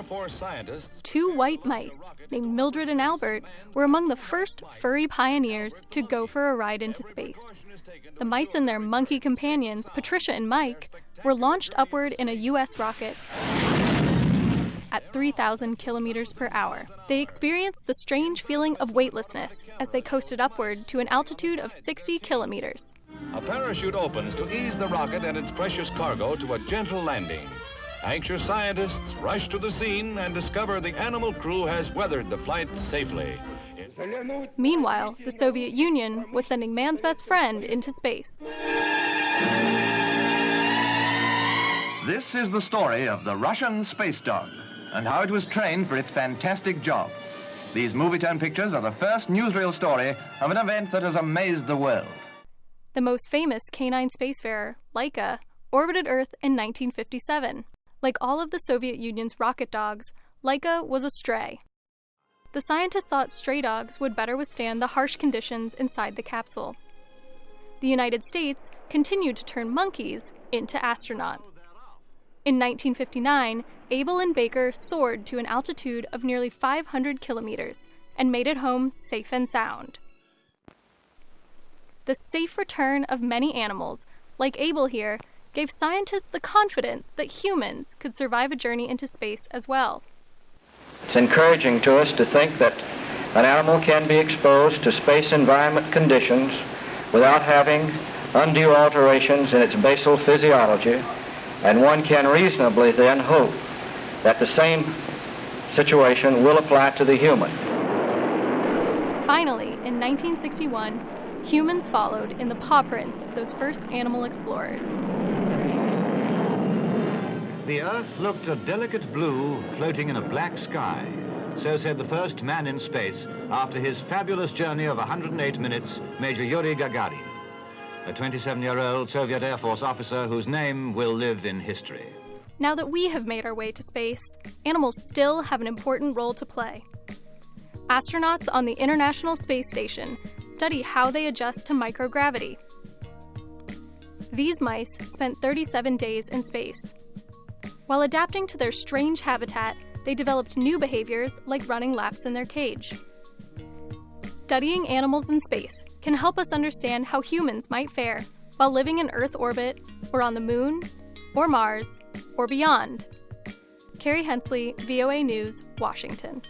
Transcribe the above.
Four scientists. Two white mice, named Mildred and Albert, were among the first furry pioneers to go for a ride into space. The mice and their monkey companions, Patricia and Mike, were launched upward in a U.S. rocket at 3,000 kilometers per hour. They experienced the strange feeling of weightlessness as they coasted upward to an altitude of 60 kilometers. A parachute opens to ease the rocket and its precious cargo to a gentle landing. Anxious scientists rush to the scene and discover the animal crew has weathered the flight safely. Meanwhile, the Soviet Union was sending man's best friend into space. This is the story of the Russian space dog and how it was trained for its fantastic job. These movie-tone pictures are the first newsreel story of an event that has amazed the world. The most famous canine spacefarer, Laika, orbited Earth in 1957. Like all of the Soviet Union's rocket dogs, Laika was a stray. The scientists thought stray dogs would better withstand the harsh conditions inside the capsule. The United States continued to turn monkeys into astronauts. In 1959, Abel and Baker soared to an altitude of nearly 500 kilometers and made it home safe and sound. The safe return of many animals, like Abel here, gave scientists the confidence that humans could survive a journey into space as well. It's encouraging to us to think that an animal can be exposed to space environment conditions without having undue alterations in its basal physiology, and one can reasonably then hope that the same situation will apply to the human. Finally, in 1961, humans followed in the paw prints of those first animal explorers. The Earth looked a delicate blue floating in a black sky. So said the first man in space after his fabulous journey of 108 minutes, Major Yuri Gagarin, a 27-year-old Soviet Air Force officer whose name will live in history. Now that we have made our way to space, animals still have an important role to play. Astronauts on the International Space Station study how they adjust to microgravity. These mice spent 37 days in space. While adapting to their strange habitat, they developed new behaviors like running laps in their cage. Studying animals in space can help us understand how humans might fare while living in Earth orbit, or on the Moon, or Mars, or beyond. Kerry Hensley, VOA News, Washington.